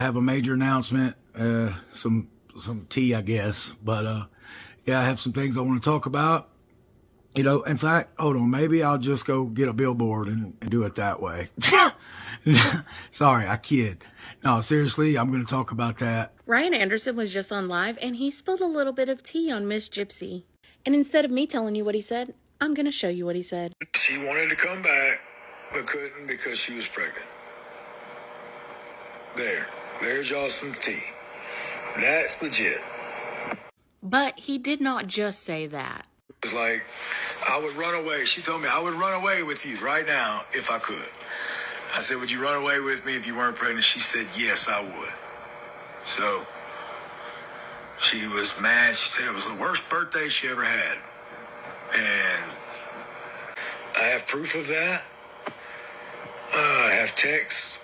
have a major announcement, some tea, I guess. But yeah, I have some things I want to talk about. You know, in fact, hold on, maybe I'll just go get a billboard and do it that way. Sorry, I kid. No, seriously, I'm going to talk about that. Ryan Anderson was just on live and he spilled a little bit of tea on Miss Gypsy. And instead of me telling you what he said, I'm going to show you what he said. She wanted to come back, but couldn't because she was pregnant. There's y'all some tea. That's legit. But he did not just say that. It's like, I would run away. She told me I would run away with you right now if I could. I said, would you run away with me if you weren't pregnant? She said, yes, I would. So she was mad. She said it was the worst birthday she ever had. And I have proof of that. I have texts.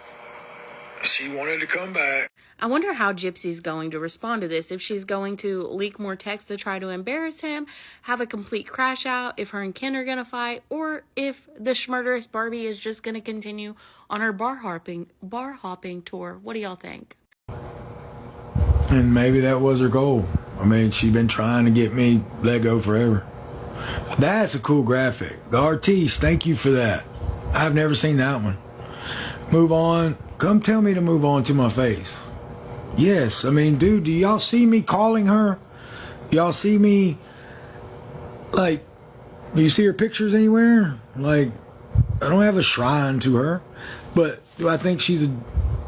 She wanted to come back. I wonder how Gypsy's going to respond to this. If she's going to leak more texts to try to embarrass him, have a complete crash out, if her and Ken are going to fight, or if the schmurderous Barbie is just going to continue on her bar hopping tour. What do y'all think? And maybe that was her goal. I mean, she's been trying to get me let go forever. That's a cool graphic. The artiste, thank you for that. I've never seen that one. Move on. Come tell me to move on to my face. Yes, I mean, dude, do y'all see me calling her? Y'all see me, like, do you see her pictures anywhere? Like, I don't have a shrine to her. But do I think she's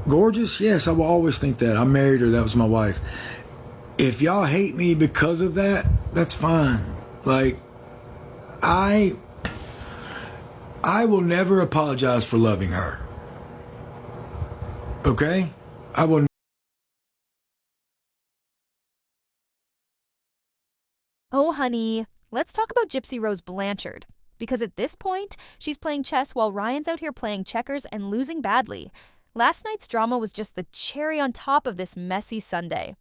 gorgeous? Yes, I will always think that. I married her. That was my wife. If y'all hate me because of that, that's fine. Like, I will never apologize for loving her. Okay? I will. Oh, honey, let's talk about Gypsy Rose Blanchard. Because at this point, she's playing chess while Ryan's out here playing checkers and losing badly. Last night's drama was just the cherry on top of this messy Sunday.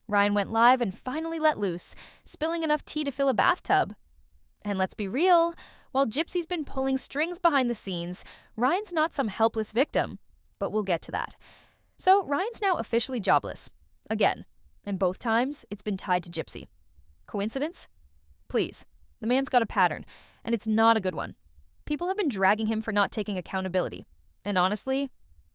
Ryan went live and finally let loose, spilling enough tea to fill a bathtub. And let's be real, while Gypsy's been pulling strings behind the scenes, Ryan's not some helpless victim. But we'll get to that. So Ryan's now officially jobless. Again. And both times, it's been tied to Gypsy. Coincidence? Please. The man's got a pattern, and it's not a good one. People have been dragging him for not taking accountability. And honestly,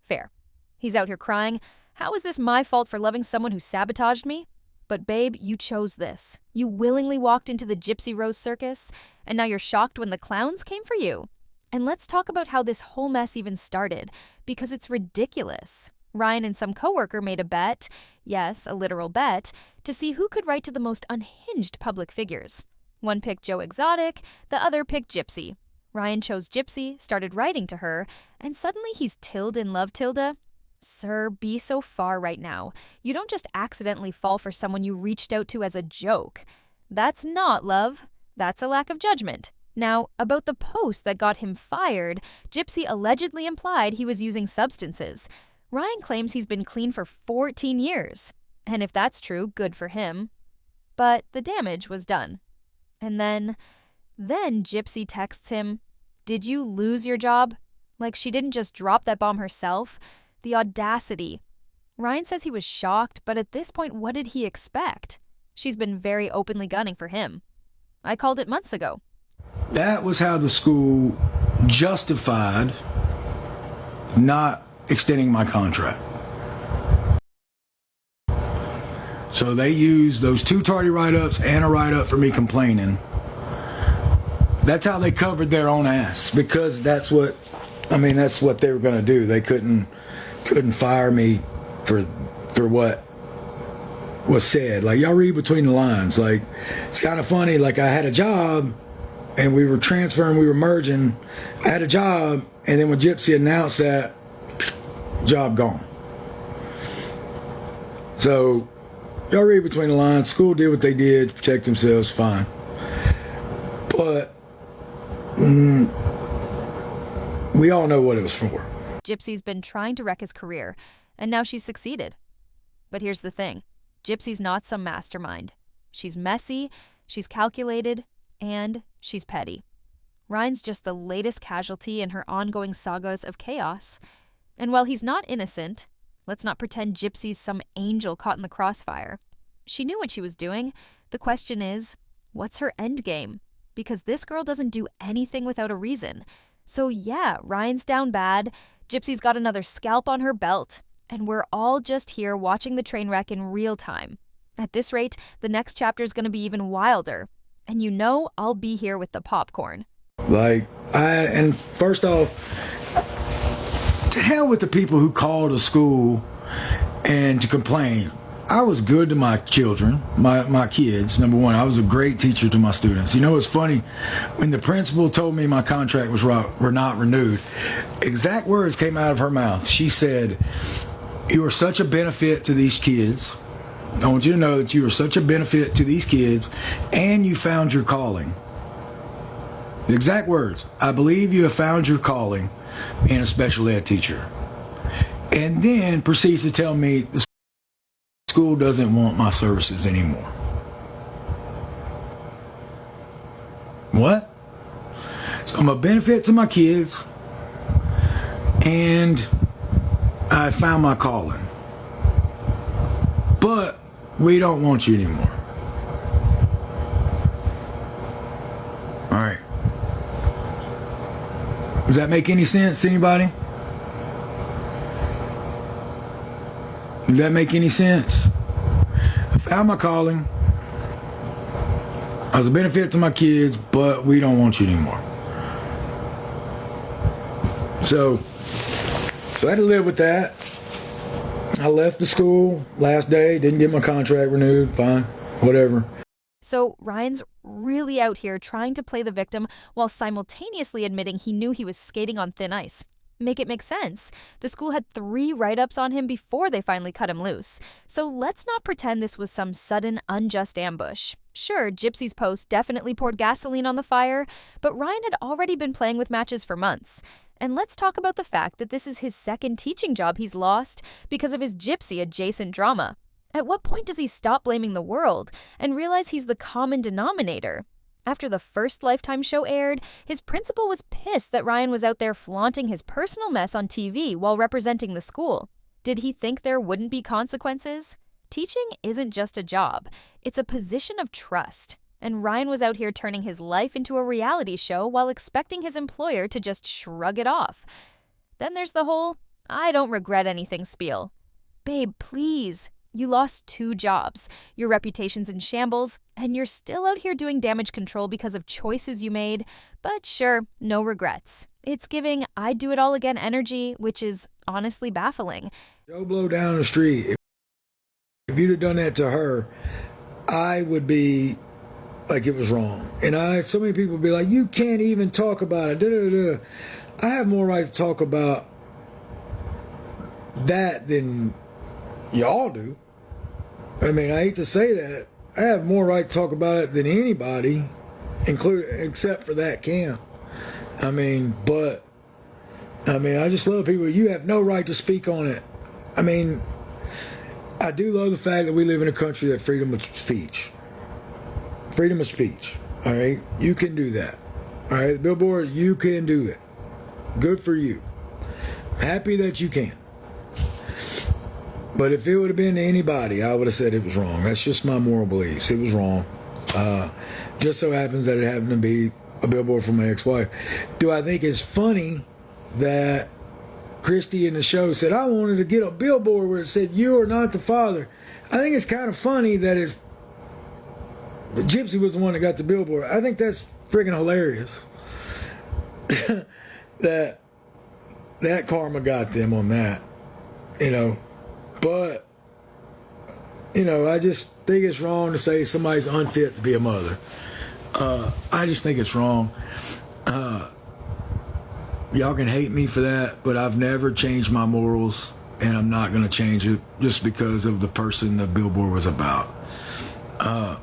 fair. He's out here crying, "How is this my fault for loving someone who sabotaged me?" But babe, you chose this. You willingly walked into the Gypsy Rose circus, and now you're shocked when the clowns came for you. And let's talk about how this whole mess even started, because it's ridiculous. Ryan and some coworker made a bet, yes, a literal bet, to see who could write to the most unhinged public figures. One picked Joe Exotic, the other picked Gypsy. Ryan chose Gypsy, started writing to her, and suddenly he's tilled in love Tilda. Sir, be so far right now. You don't just accidentally fall for someone you reached out to as a joke. That's not love. That's a lack of judgment. Now, about the post that got him fired, Gypsy allegedly implied he was using substances. Ryan claims he's been clean for 14 years. And if that's true, good for him. But the damage was done. And then Gypsy texts him, "Did you lose your job?" Like she didn't just drop that bomb herself. The audacity. Ryan says he was shocked, but at this point, what did he expect? She's been very openly gunning for him. I called it months ago. That was how the school justified not extending my contract. So they used those two tardy write-ups and a write-up for me complaining. That's how they covered their own ass, because that's what they were going to do. They couldn't fire me for what was said. Like, y'all read between the lines. Like, it's kind of funny. Like, I had a job and we were transferring, we were merging. I had a job, and then when Gypsy announced that, job gone. So y'all read between the lines. School did what they did to protect themselves, fine. But we all know what it was for. Gypsy's been trying to wreck his career, and now she's succeeded. But here's the thing. Gypsy's not some mastermind. She's messy, she's calculated, and she's petty. Ryan's just the latest casualty in her ongoing sagas of chaos. And while he's not innocent, Let's not pretend Gypsy's some angel caught in the crossfire. She knew what she was doing. The question is, what's her end game? Because this girl doesn't do anything without a reason. So yeah, Ryan's down bad, Gypsy's got another scalp on her belt, and we're all just here watching the train wreck in real time. At this rate, the next chapter's gonna be even wilder. And you know I'll be here with the popcorn. And first off, to hell with the people who call the school and to complain. I was good to my children, my kids. Number one, I was a great teacher to my students. You know what's funny? When the principal told me my contract were not renewed, exact words came out of her mouth. She said, "You are such a benefit to these kids. I want you to know that you are such a benefit to these kids, and you found your calling." The exact words, "I believe you have found your calling being a special ed teacher." And then proceeds to tell me the school doesn't want my services anymore. What? So I'm a benefit to my kids, and I found my calling. But we don't want you anymore. All right. Does that make any sense to anybody? Does that make any sense? I found my calling. I was a benefit to my kids, but we don't want you anymore. So I had to live with that. I left the school last day, didn't get my contract renewed, fine, whatever. So Ryan's really out here trying to play the victim while simultaneously admitting he knew he was skating on thin ice. Make it make sense. The school had 3 write-ups on him before they finally cut him loose. So let's not pretend this was some sudden, unjust ambush. Sure, Gypsy's post definitely poured gasoline on the fire, but Ryan had already been playing with matches for months. And let's talk about the fact that this is his second teaching job he's lost because of his Gypsy-adjacent drama. At what point does he stop blaming the world and realize he's the common denominator? After the first Lifetime show aired, his principal was pissed that Ryan was out there flaunting his personal mess on TV while representing the school. Did he think there wouldn't be consequences? Teaching isn't just a job, it's a position of trust. And Ryan was out here turning his life into a reality show while expecting his employer to just shrug it off. Then there's the whole, "I don't regret anything" spiel. Babe, please. You lost 2 jobs, your reputation's in shambles, and you're still out here doing damage control because of choices you made. But sure, no regrets. It's giving "I'd do it all again" energy, which is honestly baffling. Joe Blow down the street, if you'd have done that to her, I would be like it was wrong. And so many people would be like, "You can't even talk about it." Da, da, da. I have more right to talk about that than y'all do. I mean, I hate to say that. I have more right to talk about it than anybody, except for that camp. I just love people. You have no right to speak on it. I mean, I do love the fact that we live in a country that freedom of speech. Freedom of speech. All right? You can do that. All right? Billboard, you can do it. Good for you. Happy that you can. But if it would have been to anybody, I would have said it was wrong. That's just my moral beliefs. It was wrong. Just so happens that it happened to be a billboard for my ex-wife. Do I think it's funny that Christy in the show said, "I wanted to get a billboard where it said, 'You are not the father'"? I think it's kind of funny that Gypsy was the one that got the billboard. I think that's friggin' hilarious. that karma got them on that, you know. But, you know, I just think it's wrong to say somebody's unfit to be a mother. I just think it's wrong. Y'all can hate me for that, but I've never changed my morals, and I'm not going to change it just because of the person the billboard was about. I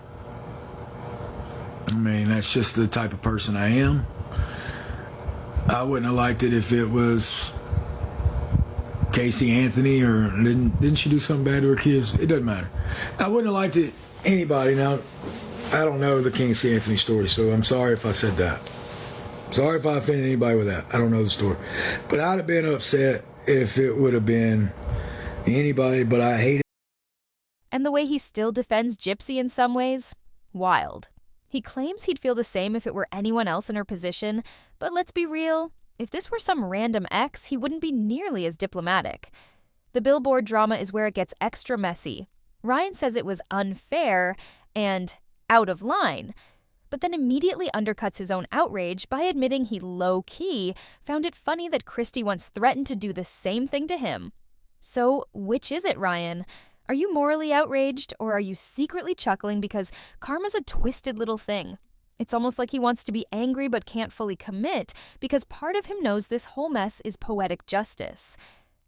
mean, that's just the type of person I am. I wouldn't have liked it if it was Casey Anthony, or didn't she do something bad to her kids? It doesn't matter. I wouldn't have liked it anybody. Now, I don't know the Casey Anthony story, so I'm sorry if I said that. Sorry if I offended anybody with that. I don't know the story. But I'd have been upset if it would have been anybody, but I hate it. And the way he still defends Gypsy in some ways? Wild. He claims he'd feel the same if it were anyone else in her position, but let's be real, if this were some random ex, he wouldn't be nearly as diplomatic. The billboard drama is where it gets extra messy. Ryan says it was unfair and out of line, but then immediately undercuts his own outrage by admitting he low-key found it funny that Christy once threatened to do the same thing to him. So, which is it, Ryan? Are you morally outraged, or are you secretly chuckling because karma's a twisted little thing? It's almost like he wants to be angry but can't fully commit because part of him knows this whole mess is poetic justice.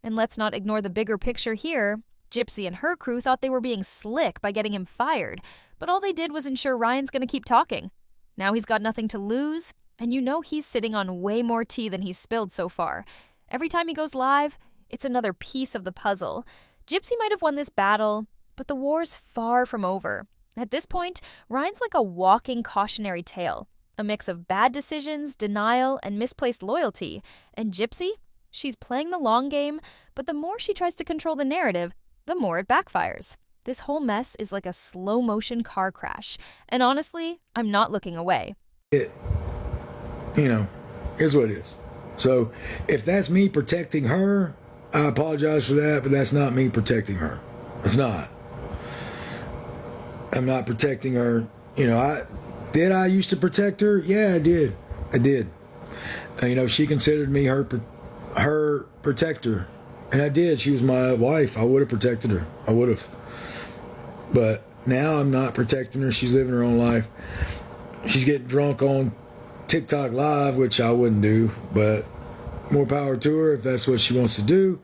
And let's not ignore the bigger picture here. Gypsy and her crew thought they were being slick by getting him fired, but all they did was ensure Ryan's gonna keep talking. Now he's got nothing to lose, and you know he's sitting on way more tea than he's spilled so far. Every time he goes live, it's another piece of the puzzle. Gypsy might have won this battle, but the war's far from over. At this point, Ryan's like a walking cautionary tale, a mix of bad decisions, denial, and misplaced loyalty. And Gypsy? She's playing the long game, but the more she tries to control the narrative, the more it backfires. This whole mess is like a slow-motion car crash, and honestly, I'm not looking away. It, is what it is. So if that's me protecting her, I apologize for that, but that's not me protecting her. It's not. I'm not protecting her. I used to protect her? Yeah, I did. She considered me her protector. And I did. She was my wife. I would have protected her. I would have. But now I'm not protecting her. She's living her own life. She's getting drunk on TikTok Live, which I wouldn't do, but more power to her if that's what she wants to do.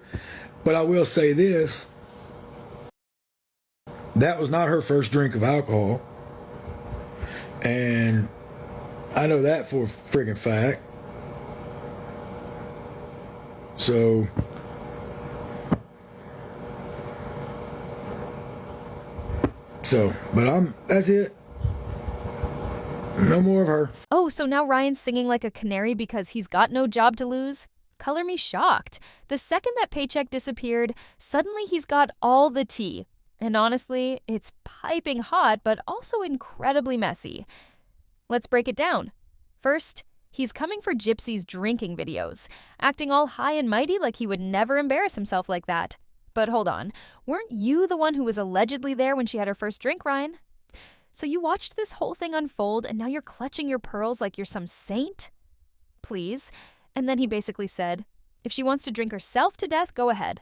But I will say this. That was not her first drink of alcohol. And I know that for a friggin' fact. But that's it. No more of her. Oh, so now Ryan's singing like a canary because he's got no job to lose? Color me shocked. The second that paycheck disappeared, suddenly he's got all the tea. And honestly, it's piping hot, but also incredibly messy. Let's break it down. First, he's coming for Gypsy's drinking videos, acting all high and mighty like he would never embarrass himself like that. But hold on, weren't you the one who was allegedly there when she had her first drink, Ryan? So you watched this whole thing unfold and now you're clutching your pearls like you're some saint? Please. And then he basically said, if she wants to drink herself to death, go ahead.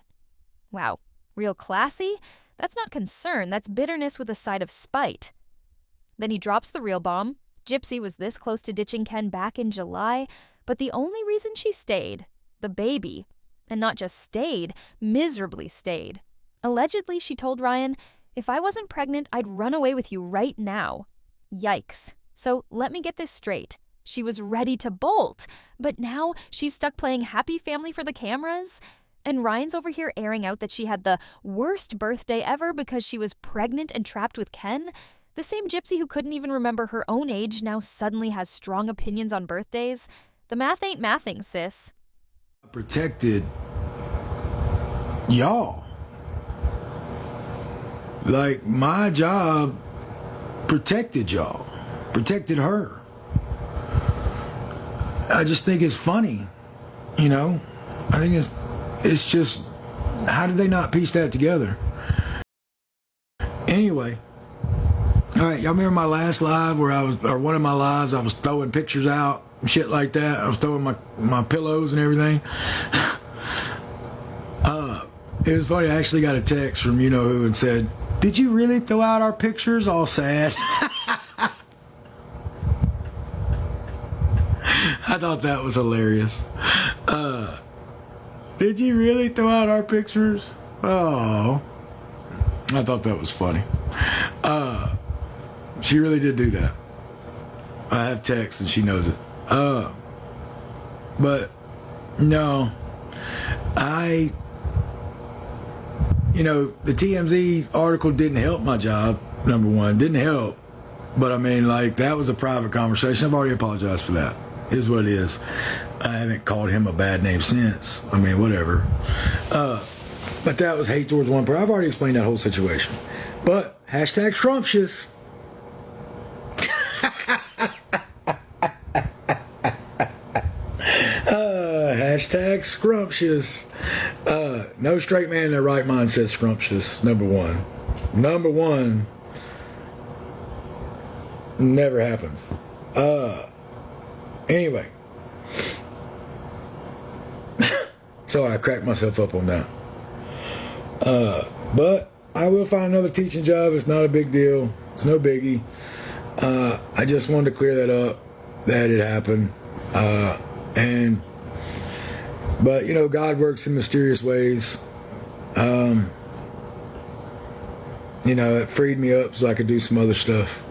Wow, real classy? That's not concern, that's bitterness with a side of spite. Then he drops the real bomb. Gypsy was this close to ditching Ken back in July, but the only reason she stayed, the baby. And not just stayed, miserably stayed. Allegedly, she told Ryan, if I wasn't pregnant, I'd run away with you right now. Yikes. So let me get this straight. She was ready to bolt, but now she's stuck playing happy family for the cameras? And Ryan's over here airing out that she had the worst birthday ever because she was pregnant and trapped with Ken? The same Gypsy who couldn't even remember her own age now suddenly has strong opinions on birthdays? The math ain't mathing, sis. Protected y'all. Like, my job protected y'all. Protected her. I just think it's funny. I think it's just, how did they not piece that together? Anyway, all right, y'all remember my last live or one of my lives, I was throwing pictures out and shit like that. I was throwing my pillows and everything. It was funny, I actually got a text from you-know-who and said, did you really throw out our pictures? All sad. I thought that was hilarious. Did you really throw out our pictures? Oh, I thought that was funny. She really did do that. I have text and she knows it. But no, the TMZ article didn't help my job. Number one, didn't help. But I mean, that was a private conversation. I've already apologized for that. It is what it is. I haven't called him a bad name since. I mean, whatever. But that was hate towards one person. I've already explained that whole situation. But hashtag scrumptious. Hashtag scrumptious. No straight man in their right mind says scrumptious. Number one. Never happens. Anyway. Sorry, I cracked myself up on that. But I will find another teaching job. It's not a big deal. It's no biggie. I just wanted to clear that up, that it happened. But you know, God works in mysterious ways. You know, it freed me up so I could do some other stuff.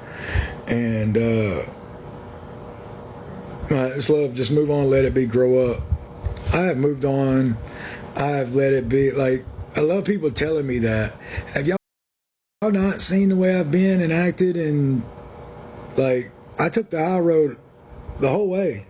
And I just love, just move on, let it be, grow up. I have moved on. I have let it be. Like, I love people telling me that. Have y'all not seen the way I've been and acted? And like, I took the high road the whole way.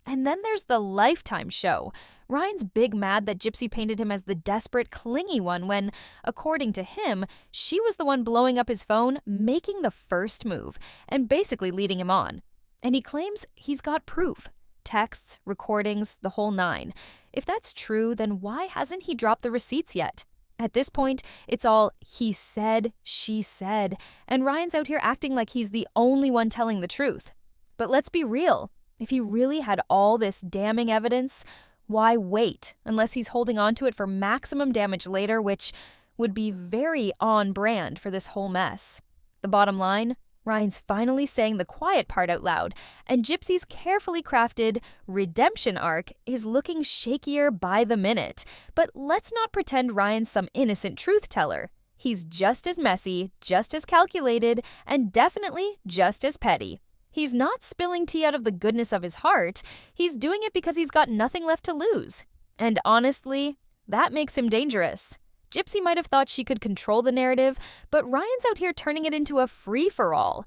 And then there's the Lifetime show. Ryan's big mad that Gypsy painted him as the desperate, clingy one when, according to him, she was the one blowing up his phone, making the first move, and basically leading him on. And he claims he's got proof. Texts, recordings, the whole nine. If that's true, then why hasn't he dropped the receipts yet? At this point, it's all he said, she said, and Ryan's out here acting like he's the only one telling the truth. But let's be real. If he really had all this damning evidence, why wait unless he's holding on to it for maximum damage later, which would be very on brand for this whole mess? The bottom line, Ryan's finally saying the quiet part out loud, and Gypsy's carefully crafted redemption arc is looking shakier by the minute. But let's not pretend Ryan's some innocent truth teller. He's just as messy, just as calculated, and definitely just as petty. He's not spilling tea out of the goodness of his heart. He's doing it because he's got nothing left to lose. And honestly, that makes him dangerous. Gypsy might have thought she could control the narrative, but Ryan's out here turning it into a free-for-all.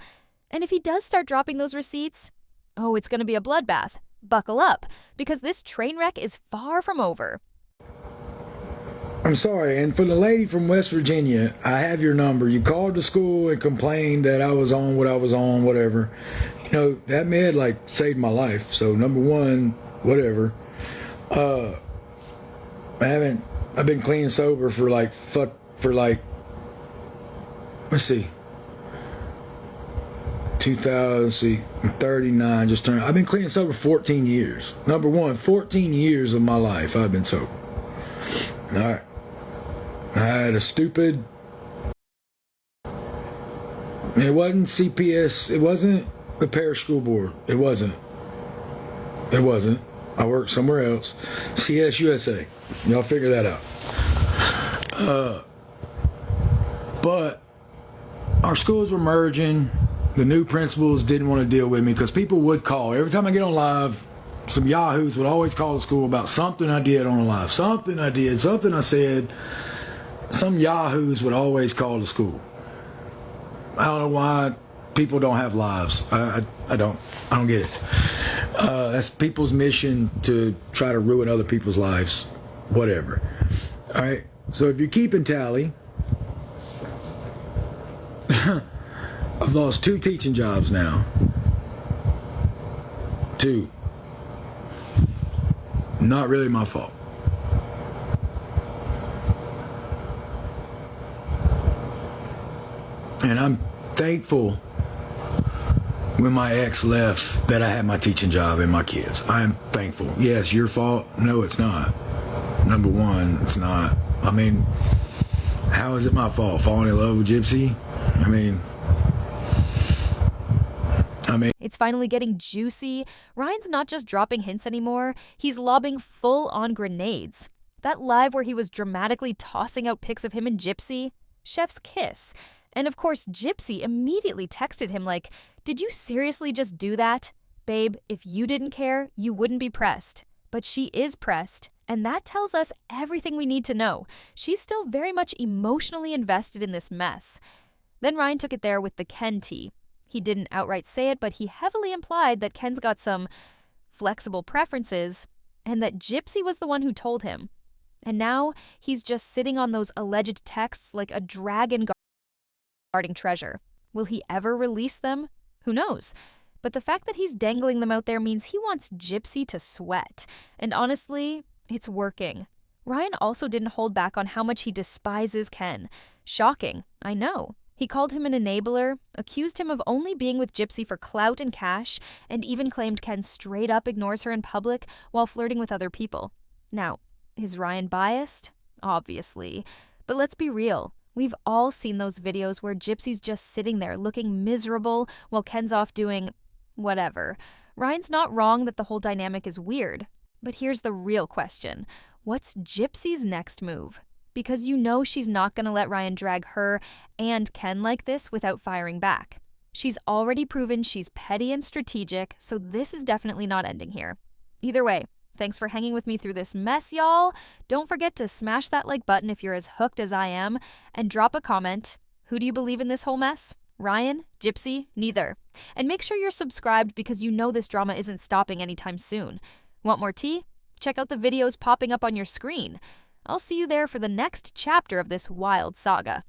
And if he does start dropping those receipts, oh, it's going to be a bloodbath. Buckle up, because this train wreck is far from over. I'm sorry, and for the lady from West Virginia, I have your number. You called the school and complained that I was on what I was on, whatever. You know, that med, like, saved my life. So, number one, whatever. I've been clean and sober for let's see, I'm 39, just turned. I've been clean and sober 14 years. Number one, 14 years of my life I've been sober. All right. I had a stupid, it wasn't CPS, it wasn't the parish school board, it wasn't. I worked somewhere else. CSUSA, y'all figure that out. But our schools were merging. The new principals didn't want to deal with me because people would call. Every time I get on live, some yahoos would always call the school about something I did on a live, something I did, something I said. Some yahoos would always call the school. I don't know why people don't have lives. I don't get it. That's people's mission, to try to ruin other people's lives. Whatever. All right. So if you're keeping tally, I've lost 2 teaching jobs now. 2. Not really my fault. And I'm thankful when my ex left that I had my teaching job and my kids. I'm thankful. Yes, your fault? No, it's not. Number one, it's not. I mean, how is it my fault? Falling in love with Gypsy? I mean... It's finally getting juicy. Ryan's not just dropping hints anymore. He's lobbing full-on grenades. That live where he was dramatically tossing out pics of him and Gypsy? Chef's kiss. And of course, Gypsy immediately texted him like, "Did you seriously just do that? Babe, if you didn't care, you wouldn't be pressed." But she is pressed. And that tells us everything we need to know. She's still very much emotionally invested in this mess. Then Ryan took it there with the Ken tea. He didn't outright say it, but he heavily implied that Ken's got some flexible preferences and that Gypsy was the one who told him. And now he's just sitting on those alleged texts like a dragon guarding treasure. Will he ever release them? Who knows? But the fact that he's dangling them out there means he wants Gypsy to sweat. And honestly, it's working. Ryan also didn't hold back on how much he despises Ken. Shocking, I know. He called him an enabler, accused him of only being with Gypsy for clout and cash, and even claimed Ken straight up ignores her in public while flirting with other people. Now, is Ryan biased? Obviously. But let's be real. We've all seen those videos where Gypsy's just sitting there looking miserable while Ken's off doing whatever. Ryan's not wrong that the whole dynamic is weird. But here's the real question. What's Gypsy's next move? Because you know she's not going to let Ryan drag her and Ken like this without firing back. She's already proven she's petty and strategic, so this is definitely not ending here. Either way, thanks for hanging with me through this mess, y'all. Don't forget to smash that like button if you're as hooked as I am, and drop a comment. Who do you believe in this whole mess? Ryan? Gypsy? Neither. And make sure you're subscribed because you know this drama isn't stopping anytime soon. Want more tea? Check out the videos popping up on your screen. I'll see you there for the next chapter of this wild saga.